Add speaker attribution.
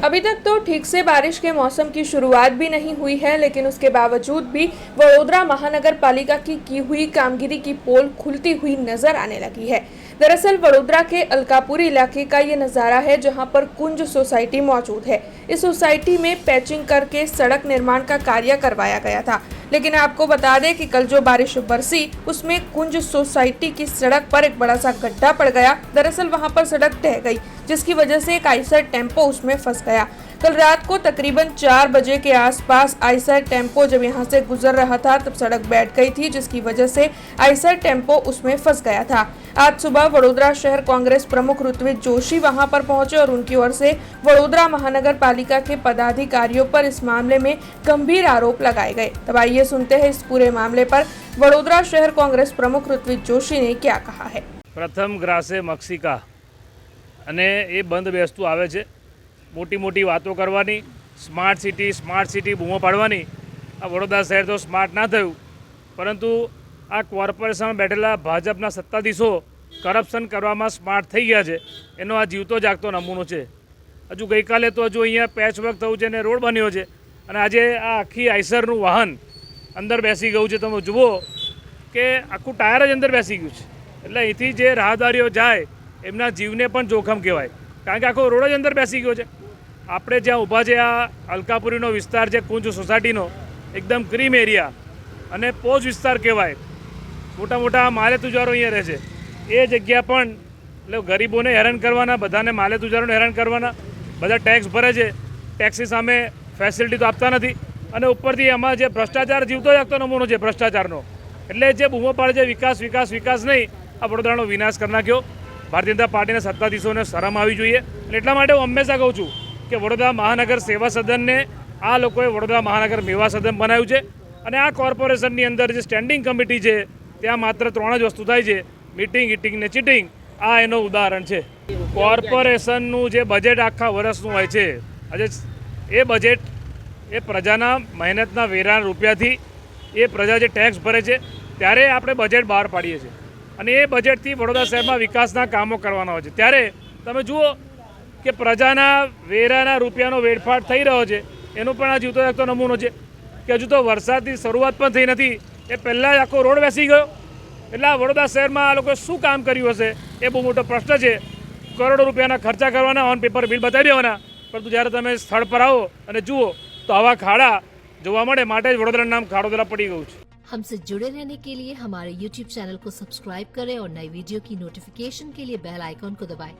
Speaker 1: अभी तक तो ठीक से बारिश के मौसम की शुरुआत भी नहीं हुई है, लेकिन उसके बावजूद भी वडोदरा महानगर पालिका की हुई कामगिरी की पोल खुलती हुई नजर आने लगी है। दरअसल वडोदरा के अलकापुरी इलाके का ये नज़ारा है, जहां पर कुंज सोसाइटी मौजूद है। इस सोसाइटी में पैचिंग करके सड़क निर्माण का कार्य करवाया गया था, लेकिन आपको बता दें कि कल जो बारिश बरसी उसमें कुंज सोसाइटी की सड़क पर एक बड़ा सा गड्ढा पड़ गया। दरअसल वहां पर सड़क ढह गई, जिसकी वजह से एक आइसर टेम्पो उसमें फंस गया। कल रात को तकरीबन 4 बजे के आसपास आइसर टेम्पो जब यहां से गुजर रहा था तब सड़क बैठ गई थी, जिसकी वजह से आइसर टेम्पो उसमें फंस गया था। आज सुबह वडोदरा शहर कांग्रेस प्रमुख ऋत्विक जोशी वहां पर पहुंचे और उनकी ओर से वडोदरा महानगर पालिका के पदाधिकारियों पर इस मामले में गंभीर आरोप लगाए गए। तब आइए सुनते हैं इस पूरे मामले पर वडोदरा शहर कांग्रेस प्रमुख ऋत्विक जोशी ने क्या कहा है।
Speaker 2: प्रथम ग्रासे मक्षिका અને એ બંધ બેસતું આવે છે। મોટી મોટી વાતો કરવાની, સ્માર્ટ સિટી બૂમો પાડવાની। આ વડોદરા શહેર તો સ્માર્ટ ના થયું, પરંતુ આ કોર્પોરેશનમાં બેઠેલા ભાજપના સત્તાધીશો કરપ્શન કરવામાં સ્માર્ટ થઈ ગયા છે। એનો આ જીવતો જાગતો નમૂનો છે। હજુ ગઈકાલે તો હજુ અહીંયા પેચવર્ક થયું છે અને રોડ બન્યો છે, અને આજે આ આખી આઈસરનું વાહન અંદર બેસી ગયું છે। તમે જુઓ કે આખું ટાયર જ અંદર બેસી ગયું છે। એટલે અહીંથી જે રાહદારીઓ જાય એમના જીવને પણ જોખમ કહેવાય, કારણ કે આખો રોડ જ અંદર બેસી ગયો છે। આપણે જ્યાં ઊભા છે આ અલકાપુરીનો વિસ્તાર છે, કુંજ સોસાયટીનો એકદમ ક્રીમ એરિયા અને પોજ વિસ્તાર કહેવાય। મોટા મોટા માલેતુજારો અહીંયા રહે છે। એ જગ્યા પણ એટલે ગરીબોને હેરાન કરવાના, બધાને માલેતુજારોને હેરાન કરવાના। બધા ટેક્સ ભરે છે, ટેક્સની સામે ફેસિલિટી તો આપતા નથી, અને ઉપરથી આમાં જે ભ્રષ્ટાચાર જીવતો જાગતો નમૂનો છે ભ્રષ્ટાચારનો। એટલે જે બૂમો પાડે છે વિકાસ વિકાસ વિકાસ નહીં, આ વડોદરાનો વિનાશ કરી નાખ્યો। ભારતીય જનતા પાર્ટીના સત્તાધીશોને શરમ આવી જોઈએ। અને એટલા માટે હું હંમેશા કહું છું કે વડોદરા મહાનગર સેવા સદનને આ લોકોએ વડોદરા મહાનગર મેવા સદન બનાવ્યું છે, અને આ કોર્પોરેશનની અંદર જે સ્ટેન્ડિંગ કમિટી છે ત્યાં માત્ર 3 જ વસ્તુ થાય છે, મીટિંગ, ઈટિંગ ને ચીટિંગ। આ એનો ઉદાહરણ છે। કોર્પોરેશનનું જે બજેટ આખા વર્ષનું હોય છે, આજે એ બજેટ એ પ્રજાના મહેનતના વેરાના રૂપિયાથી એ પ્રજા જે ટેક્સ ભરે છે ત્યારે આપણે બજેટ બહાર પાડીએ છીએ, અને એ બજેટથી વડોદરા શહેરમાં વિકાસના કામો કરવાના હોય છે। ત્યારે તમે જુઓ કે પ્રજાના વેરાના રૂપિયાનો વેડફાટ થઈ રહ્યો છે। એનો પણ આ જીવતો જાગતો નમૂનો છે કે હજુ તો વરસાદની શરૂઆત પણ થઈ નથી, એ પહેલાં જ આખો રોડ બેસી ગયો। એટલે આ વડોદરા શહેરમાં આ લોકોએ શું કામ કર્યું હશે એ બહુ મોટો પ્રશ્ન છે। કરોડો રૂપિયાના ખર્ચા કરવાના, ઓન પેપર બિલ બતાવી દેવાના, પરંતુ જ્યારે તમે સ્થળ પર આવો અને જુઓ તો આવા ખાડા જોવા મળે। માટે જ વડોદરાનું નામ ખાડોદરા પડી ગયું છે।
Speaker 3: हमसे जुड़े रहने के लिए हमारे YouTube चैनल को सब्सक्राइब करें और नई वीडियो की नोटिफिकेशन के लिए बेल आइकॉन को दबाएं।